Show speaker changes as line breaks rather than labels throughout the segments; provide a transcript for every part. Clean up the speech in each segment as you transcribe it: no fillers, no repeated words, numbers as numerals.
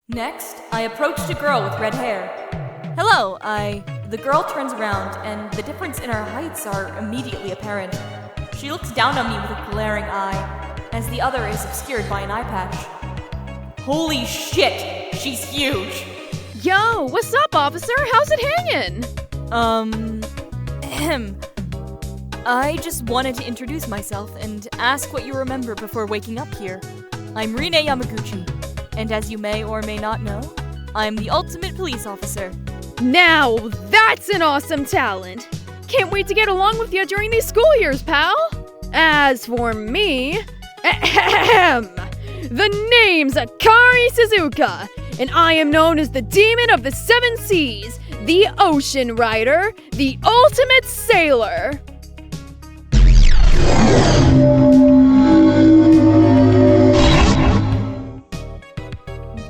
Next, I approached a girl with red hair. Hello, The girl turns around, and the difference in our heights are immediately apparent. She looks down on me with a glaring eye, as the other is obscured by an eye patch. Holy shit, she's huge!
Yo, what's up, officer? How's it hanging?
I just wanted to introduce myself and ask what you remember before waking up here. I'm Rinne Yamaguchi, and as you may or may not know, I'm the ultimate police officer.
Now, that's an awesome talent! Can't wait to get along with you during these school years, pal! As for me, the name's Akari Suzuka, and I am known as the Demon of the Seven Seas, the Ocean Rider, the Ultimate Sailor.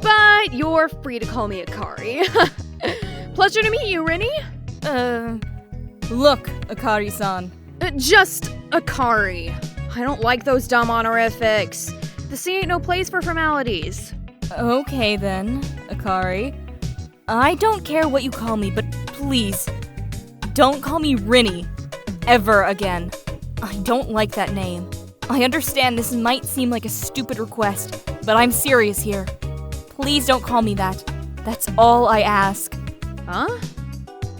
But you're free to call me Akari. Pleasure to meet you, Rinne.
Look, Akari-san.
Just Akari. I don't like those dumb honorifics. The sea ain't no place for formalities.
Okay then, Akari. I don't care what you call me, but please, don't call me Rinne ever again. I don't like that name. I understand this might seem like a stupid request, but I'm serious here. Please don't call me that. That's all I ask.
Huh?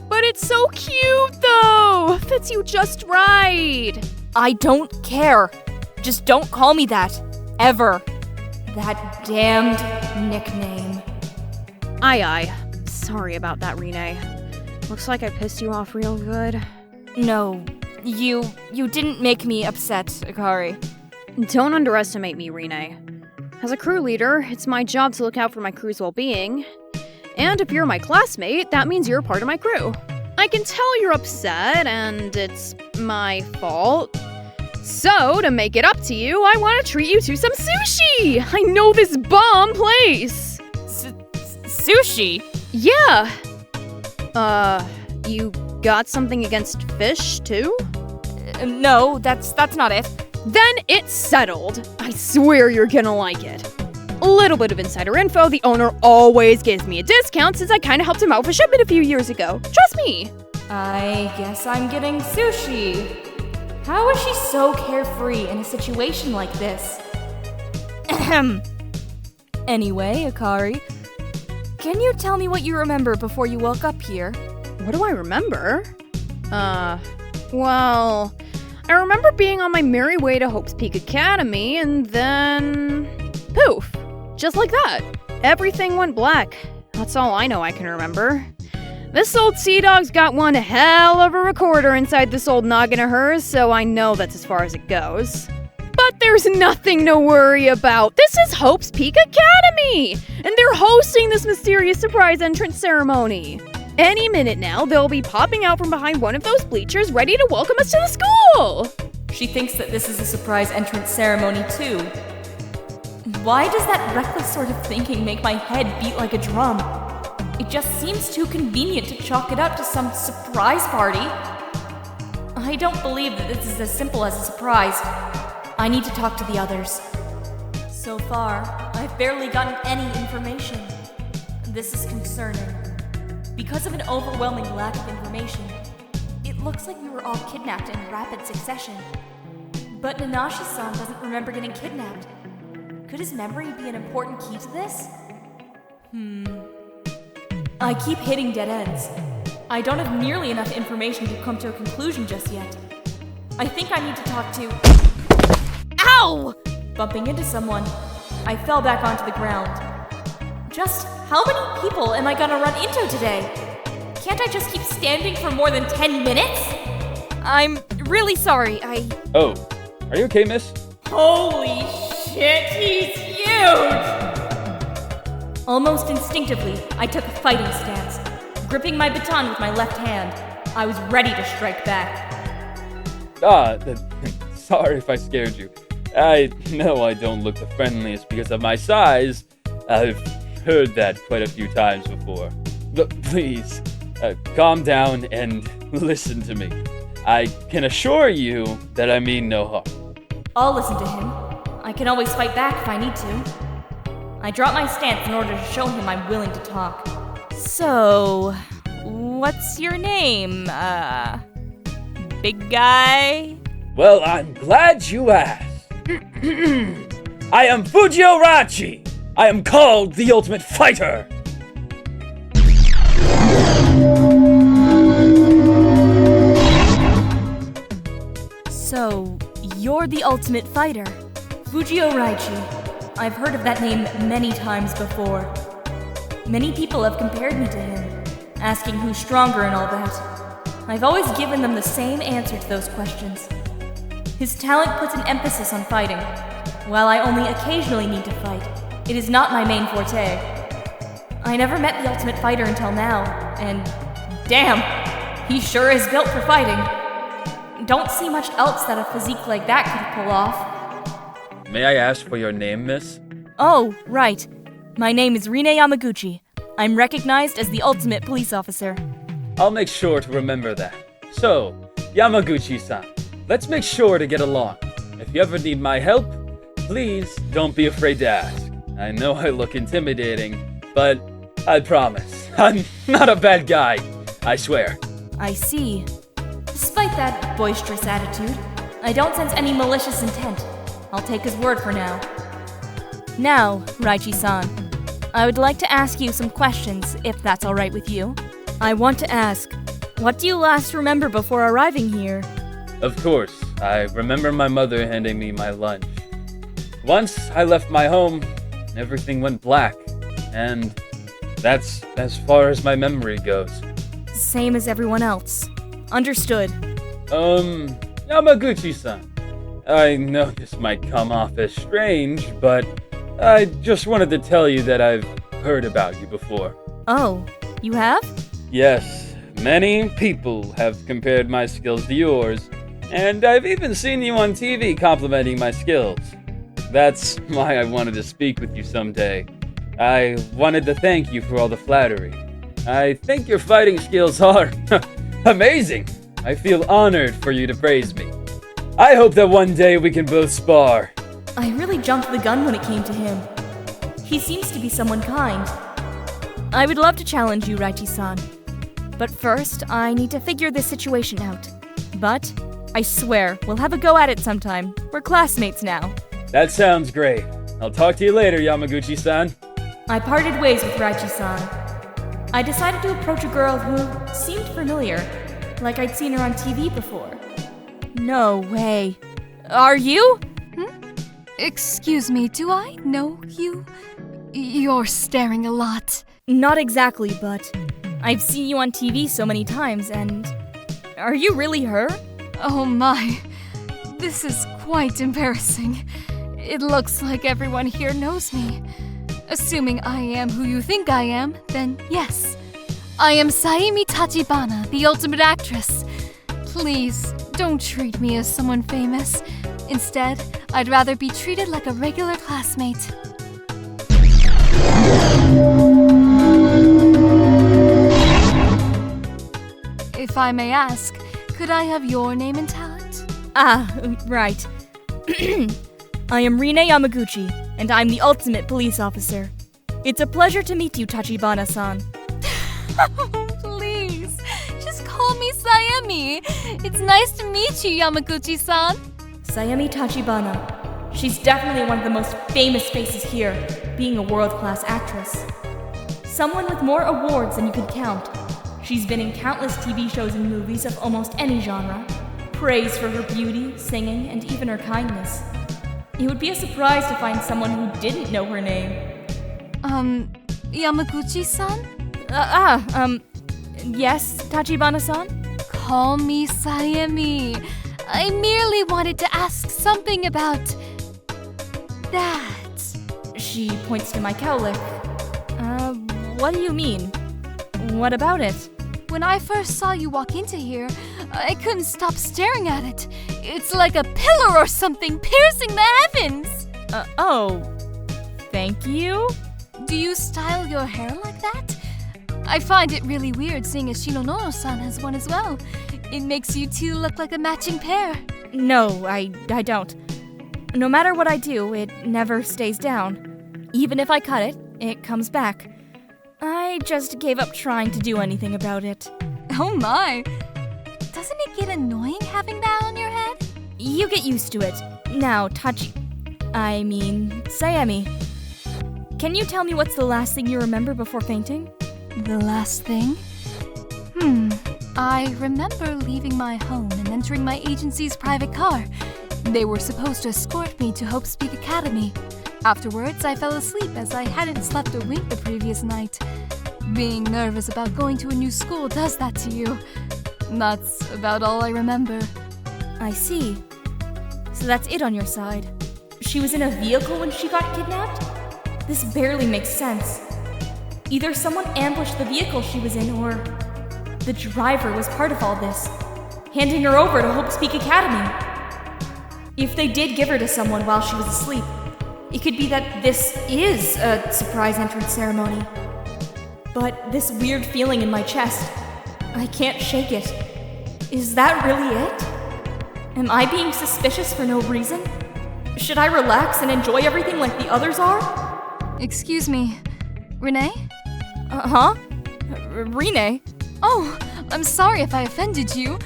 But it's so cute, though! Fits you just right!
I don't care. Just don't call me that. Ever. That damned nickname.
Aye. Sorry about that, Rinne. Looks like I pissed you off real good.
No, you didn't make me upset, Akari.
Don't underestimate me, Rinne. As a crew leader, it's my job to look out for my crew's well-being. And if you're my classmate, that means you're a part of my crew. I can tell you're upset, and it's my fault. So, to make it up to you, I want to treat you to some sushi! I know this bomb place!
Sushi?
Yeah! You got something against fish, too?
No, that's not it.
Then it's settled. I swear you're gonna like it. A little bit of insider info, the owner always gives me a discount since I kinda helped him out with a shipment a few years ago. Trust me!
I guess I'm getting sushi. How is she so carefree in a situation like this? Ahem. Anyway, Akari, can you tell me what you remember before you woke up here?
What do I remember? Well, I remember being on my merry way to Hope's Peak Academy, and then poof. Just like that. Everything went black. That's all I know I can remember. This old sea dog's got one hell of a recorder inside this old noggin of hers, so I know that's as far as it goes. But there's nothing to worry about. This is Hope's Peak Academy! And they're hosting this mysterious surprise entrance ceremony. Any minute now, they'll be popping out from behind one of those bleachers ready to welcome us to the school!
She thinks that this is a surprise entrance ceremony, too. Why does that reckless sort of thinking make my head beat like a drum? It just seems too convenient to chalk it up to some surprise party. I don't believe that this is as simple as a surprise. I need to talk to the others. So far, I've barely gotten any information. This is concerning. Because of an overwhelming lack of information, it looks like we were all kidnapped in rapid succession. But Nanashi-san doesn't remember getting kidnapped. Could his memory be an important key to this? I keep hitting dead ends. I don't have nearly enough information to come to a conclusion just yet. I think I need to talk to... Ow! Bumping into someone, I fell back onto the ground. Just how many people am I gonna run into today? Can't I just keep standing for more than 10 minutes? I'm really sorry,
Oh, are you okay, miss?
Holy shit, he's huge! Almost instinctively, I took a fighting stance. Gripping my baton with my left hand, I was ready to strike back.
Sorry if I scared you. I know I don't look the friendliest because of my size. I've heard that quite a few times before. But please, calm down and listen to me. I can assure you that I mean no harm.
I'll listen to him. I can always fight back if I need to. I drop my stance in order to show him I'm willing to talk. So, what's your name, big guy?
Well, I'm glad you asked. I am Fujio Rachi. I am called the Ultimate Fighter.
So, you're the Ultimate Fighter. Fujio Raichi. I've heard of that name many times before. Many people have compared me to him, asking who's stronger and all that. I've always given them the same answer to those questions. His talent puts an emphasis on fighting. While I only occasionally need to fight, it is not my main forte. I never met the Ultimate Fighter until now, and damn, he sure is built for fighting. Don't see much else that a physique like that could pull off.
May I ask for your name, miss?
Oh, right. My name is Rinne Yamaguchi. I'm recognized as the ultimate police officer.
I'll make sure to remember that. So, Yamaguchi-san, let's make sure to get along. If you ever need my help, please don't be afraid to ask. I know I look intimidating, but I promise, I'm not a bad guy. I swear.
I see. Despite that boisterous attitude, I don't sense any malicious intent. I'll take his word for now. Now, Raichi-san, I would like to ask you some questions, if that's alright with you. I want to ask, what do you last remember before arriving here?
Of course, I remember my mother handing me my lunch. Once I left my home, everything went black, and that's as far as my memory goes.
Same as everyone else. Understood.
Yamaguchi-san, I know this might come off as strange, but I just wanted to tell you that I've heard about you before.
Oh, you have?
Yes, many people have compared my skills to yours, and I've even seen you on TV complimenting my skills. That's why I wanted to speak with you someday. I wanted to thank you for all the flattery. I think your fighting skills are amazing. I feel honored for you to praise me. I hope that one day we can both spar.
I really jumped the gun when it came to him. He seems to be someone kind. I would love to challenge you, Raichi-san. But first, I need to figure this situation out. But I swear, we'll have a go at it sometime. We're classmates now.
That sounds great. I'll talk to you later, Yamaguchi-san.
I parted ways with Raichi-san. I decided to approach a girl who seemed familiar, like I'd seen her on TV before. No way. Are you?
Excuse me, do I know you? You're staring a lot.
Not exactly, but I've seen you on TV so many times, and... Are you really her?
Oh my, this is quite embarrassing. It looks like everyone here knows me. Assuming I am who you think I am, then yes. I am Saemi Tachibana, the ultimate actress. Please, don't treat me as someone famous. Instead, I'd rather be treated like a regular classmate. If I may ask, could I have your name and talent?
Ah, right. I am Rinne Yamaguchi, and I'm the ultimate police officer. It's a pleasure to meet you, Tachibana-san.
Oh, please, just call me Saemi. It's nice to meet you, Yamaguchi-san.
Saemi Tachibana. She's definitely one of the most famous faces here, being a world-class actress. Someone with more awards than you could count. She's been in countless TV shows and movies of almost any genre, praised for her beauty, singing, and even her kindness. It would be a surprise to find someone who didn't know her name.
Yamaguchi-san?
Yes, Tachibana-san?
Call me Saemi. I merely wanted to ask something about... that.
She points to my cowlick. What do you mean? What about it?
When I first saw you walk into here, I couldn't stop staring at it. It's like a pillar or something piercing the heavens!
Oh. Thank you?
Do you style your hair like that? I find it really weird seeing as Shinonono-san has one as well. It makes you two look like a matching pair.
No, I don't. No matter what I do, it never stays down. Even if I cut it, it comes back. I just gave up trying to do anything about it.
Oh my! Doesn't it get annoying having that on your head?
You get used to it. Now, Sayemi. Can you tell me what's the last thing you remember before fainting?
The last thing? I remember leaving my home and entering my agency's private car. They were supposed to escort me to Hope Speak Academy. Afterwards, I fell asleep as I hadn't slept a wink the previous night. Being nervous about going to a new school does that to you. That's about all I remember.
I see. So that's it on your side. She was in a vehicle when she got kidnapped? This barely makes sense. Either someone ambushed the vehicle she was in, or the driver was part of all this, handing her over to Hope Speak Academy. If they did give her to someone while she was asleep, it could be that this is a surprise entrance ceremony. But this weird feeling in my chest, I can't shake it. Is that really it? Am I being suspicious for no reason? Should I relax and enjoy everything like the others are?
Excuse me, Rinne?
Rinne?
Oh, I'm sorry if I offended you.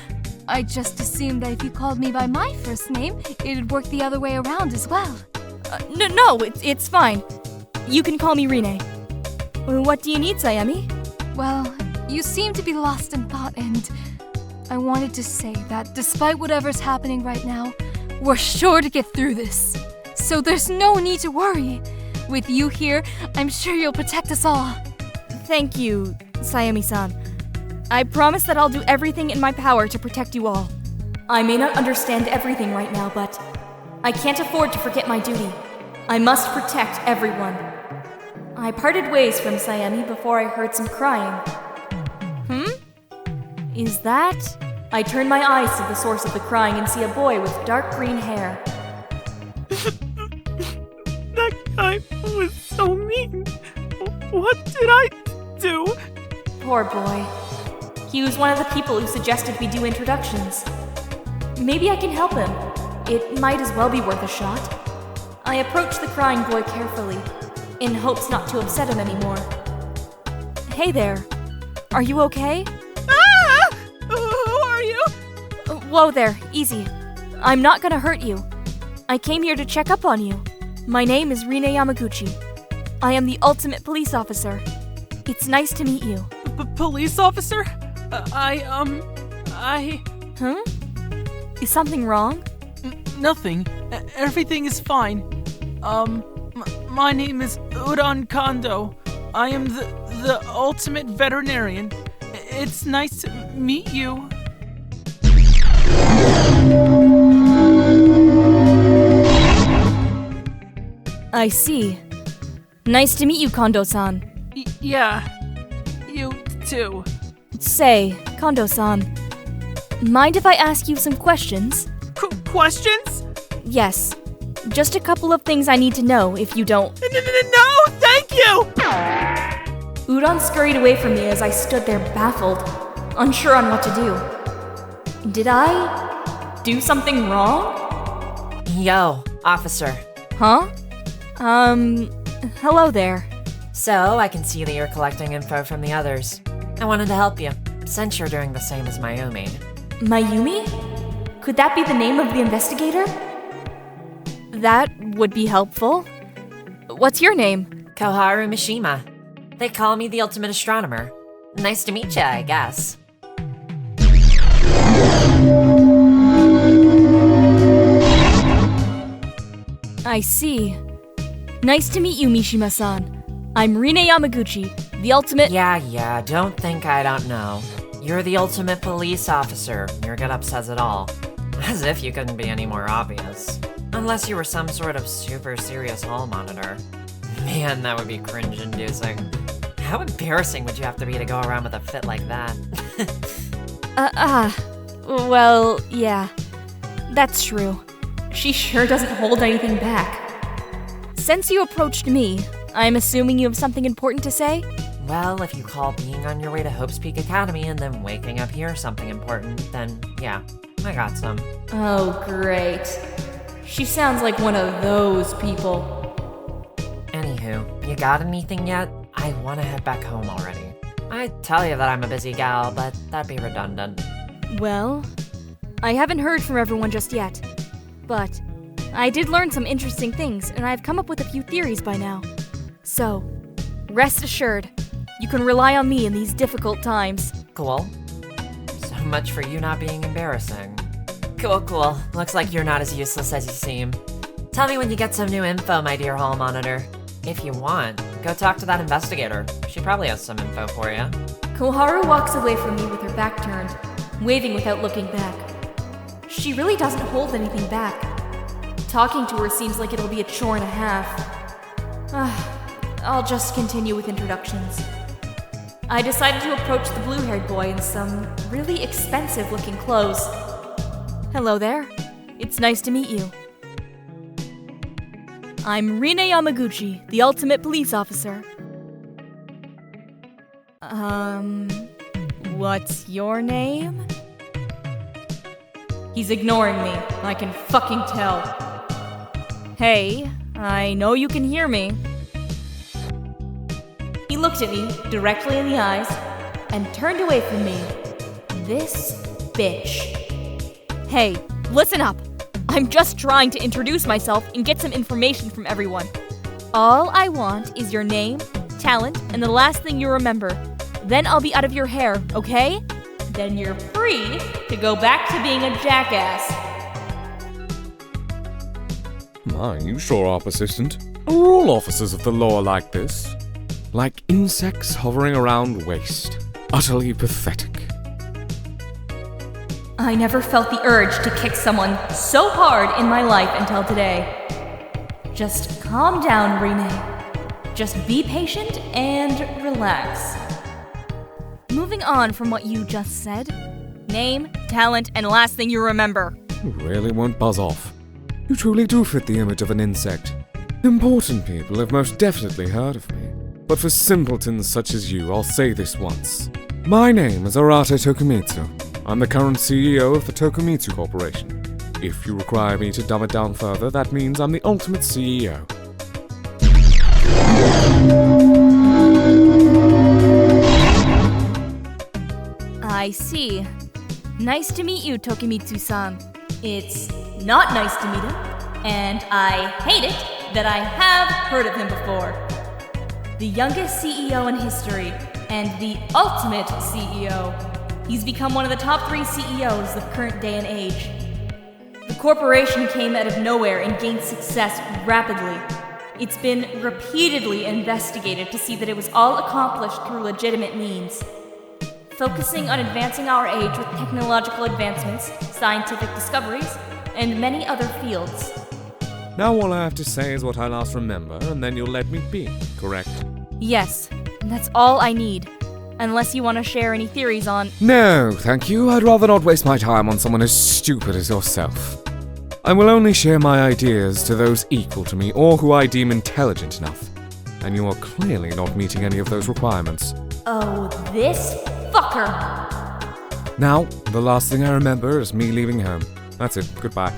I just assumed that if you called me by my first name, it'd work the other way around as well.
No, it's fine. You can call me Rinne. What do you need, Sayemi?
Well, you seem to be lost in thought, and I wanted to say that despite whatever's happening right now, we're sure to get through this. So there's no need to worry. With you here, I'm sure you'll protect us all.
Thank you, Sayemi-san. I promise that I'll do everything in my power to protect you all. I may not understand everything right now, but I can't afford to forget my duty. I must protect everyone. I parted ways from Sayemi before I heard some crying. Is that? I turn my eyes to the source of the crying and see a boy with dark green hair.
That guy was so mean. What did I do?
Poor boy. He was one of the people who suggested we do introductions. Maybe I can help him. It might as well be worth a shot. I approach the crying boy carefully, in hopes not to upset him anymore. Hey there. Are you okay?
Ah! Who are you?
Whoa there, easy. I'm not gonna hurt you. I came here to check up on you. My name is Rinne Yamaguchi. I am the ultimate police officer. It's nice to meet you.
Police officer?
Huh? Is something wrong?
Nothing. Everything is fine. My name is Uran Kondo. I am the ultimate veterinarian. It's nice to meet you.
I see. Nice to meet you, Kondo-san.
Yeah. You too.
Say, Kondo-san, mind if I ask you some questions?
Questions?
Yes. Just a couple of things I need to know, if you don't.
No, thank you!
Uran scurried away from me as I stood there baffled, unsure on what to do. Did I do something wrong?
Yo, officer.
Huh? Hello there.
So, I can see that you're collecting info from the others. I wanted to help you, since you're doing the same as Mayumi.
Mayumi? Could that be the name of the investigator? That would be helpful. What's your name?
Koharu Mishima. They call me the ultimate astronomer. Nice to meet ya, I guess.
I see. Nice to meet you, Mishima-san. I'm Rinne Yamaguchi, the ultimate—
Yeah, don't think I don't know. You're the ultimate police officer. Your get-up says it all. As if you couldn't be any more obvious. Unless you were some sort of super serious hall monitor. Man, that would be cringe-inducing. How embarrassing would you have to be to go around with a fit like that?
Well, yeah. That's true. She sure doesn't hold anything back. Since you approached me, I'm assuming you have something important to say?
Well, if you call being on your way to Hope's Peak Academy and then waking up here something important, then yeah, I got some.
Oh, great. She sounds like one of those people.
Anywho, Anywho, you got anything yet? I wanna head back home already. I'd tell you that I'm a busy gal, but that'd be redundant.
Well, I haven't heard from everyone just yet, but I did learn some interesting things, and I've come up with a few theories by now. So, rest assured, you can rely on me in these difficult times.
Cool. So much for you not being embarrassing. Cool. Looks like you're not as useless as you seem. Tell me when you get some new info, my dear hall monitor. If you want, go talk to that investigator. She probably has some info for you.
Koharu walks away from me with her back turned, waving without looking back. She really doesn't hold anything back. Talking to her seems like it'll be a chore and a half. I'll just continue with introductions. I decided to approach the blue-haired boy in some really expensive-looking clothes. Hello there. It's nice to meet you. I'm Rinne Yamaguchi, the ultimate police officer. What's your name? He's ignoring me. I can fucking tell. Hey, I know you can hear me. He looked at me directly in the eyes and turned away from me. This bitch. Hey, listen up. I'm just trying to introduce myself and get some information from everyone. All I want is your name, talent, and the last thing you remember. Then I'll be out of your hair, okay? Then you're free to go back to being a jackass.
My, you sure are persistent. Are all officers of the law like this? Like insects hovering around waste. Utterly pathetic.
I never felt the urge to kick someone so hard in my life until today. Just calm down, Rinne. Just be patient and relax. Moving on from what you just said. Name, talent, and last thing you remember.
You really won't buzz off. You truly do fit the image of an insect. Important people have most definitely heard of me. But for simpletons such as you, I'll say this once. My name is Arata Tokumitsu. I'm the current CEO of the Tokumitsu Corporation. If you require me to dumb it down further, that means I'm the ultimate CEO.
I see. Nice to meet you, Tokumitsu-san. It's not nice to meet him, and I hate it that I have heard of him before. The youngest CEO in history, and the ultimate CEO. He's become one of the top 3 CEOs of current day and age. The corporation came out of nowhere and gained success rapidly. It's been repeatedly investigated to see that it was all accomplished through legitimate means. Focusing on advancing our age with technological advancements, scientific discoveries, and many other fields.
Now all I have to say is what I last remember, and then you'll let me be, correct?
Yes, that's all I need. Unless you want to share any theories on...
No, thank you. I'd rather not waste my time on someone as stupid as yourself. I will only share my ideas to those equal to me or who I deem intelligent enough. And you are clearly not meeting any of those requirements.
Oh, this fucker!
Now, the last thing I remember is me leaving home. That's it. Goodbye.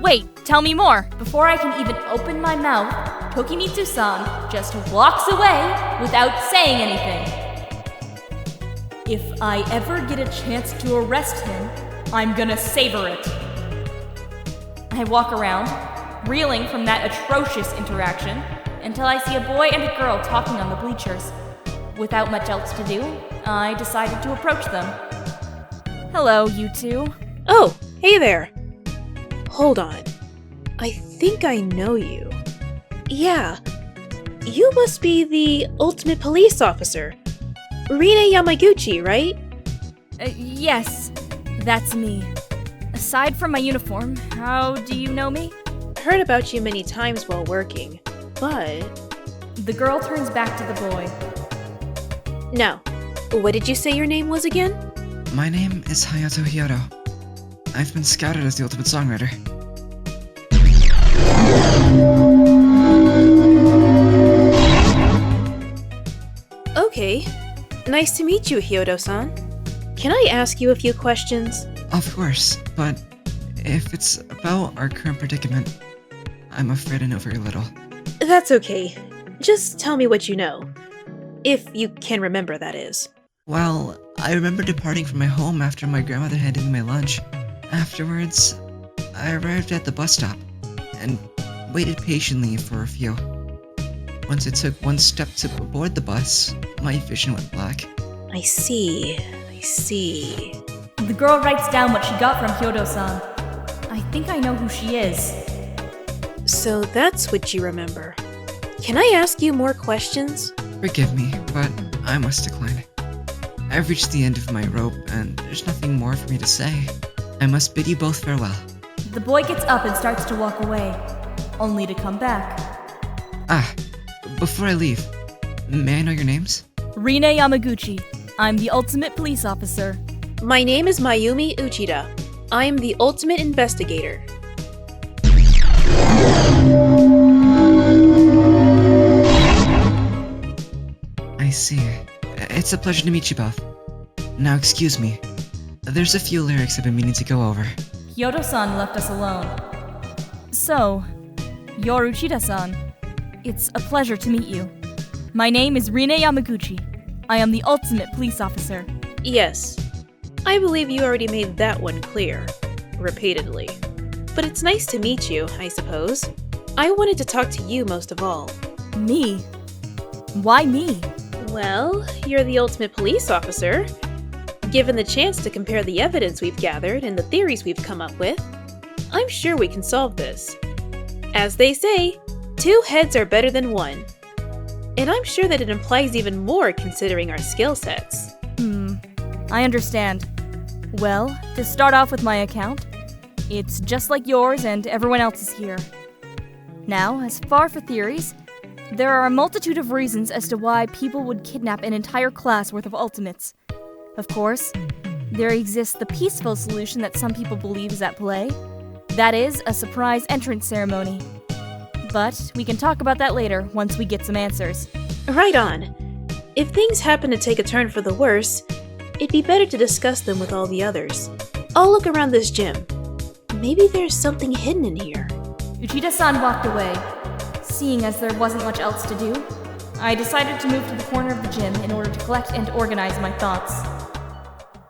Wait, tell me more. Before I can even open my mouth, Tokimitsu-san just walks away without saying anything. If I ever get a chance to arrest him, I'm gonna savor it. I walk around, reeling from that atrocious interaction, until I see a boy and a girl talking on the bleachers. Without much else to do, I decided to approach them. Hello, you two.
Oh, hey there. Hold on. I think I know you. Yeah. You must be the ultimate police officer. Rinne Yamaguchi, right?
Yes, that's me. Aside from my uniform, how do you know me?
Heard about you many times while working, but...
The girl turns back to the boy.
No. What did you say your name was again?
My name is Hayato Hyodo. I've been scouted as the ultimate songwriter.
Okay. Nice to meet you, Hyodo-san. Can I ask you a few questions?
Of course, but if it's about our current predicament, I'm afraid I know very little.
That's okay. Just tell me what you know. If you can remember, that is.
Well, I remember departing from my home after my grandmother handed me my lunch. Afterwards, I arrived at the bus stop and waited patiently for a few. Once I took one step to board the bus, my vision went black.
I see.
The girl writes down what she got from Hyodo-san. I think I know who she is.
So that's what you remember. Can I ask you more questions?
Forgive me, but I must decline. I've reached the end of my rope, and there's nothing more for me to say. I must bid you both farewell.
The boy gets up and starts to walk away, only to come back.
Before I leave, may I know your names?
Rinne Yamaguchi. I'm the ultimate police officer.
My name is Mayumi Uchida. I am the ultimate investigator.
I see. It's a pleasure to meet you both. Now excuse me. There's a few lyrics I've been meaning to go over.
Hyodo-san left us alone. So, you're Uchida-san. It's a pleasure to meet you. My name is Rinne Yamaguchi. I am the ultimate police officer.
Yes. I believe you already made that one clear. Repeatedly. But it's nice to meet you, I suppose. I wanted to talk to you most of all.
Me? Why me?
Well, you're the ultimate police officer. Given the chance to compare the evidence we've gathered and the theories we've come up with, I'm sure we can solve this. As they say, 2 heads are better than 1. And I'm sure that it implies even more considering our skill sets.
I understand. Well, to start off with my account, it's just like yours and everyone else's here. Now, as far for theories, there are a multitude of reasons as to why people would kidnap an entire class worth of ultimates. Of course, there exists the peaceful solution that some people believe is at play. That is, a surprise entrance ceremony. But we can talk about that later, once we get some answers.
Right on. If things happen to take a turn for the worse, it'd be better to discuss them with all the others. I'll look around this gym. Maybe there's something hidden in here.
Uchida-san walked away. Seeing as there wasn't much else to do, I decided to move to the corner of the gym in order to collect and organize my thoughts.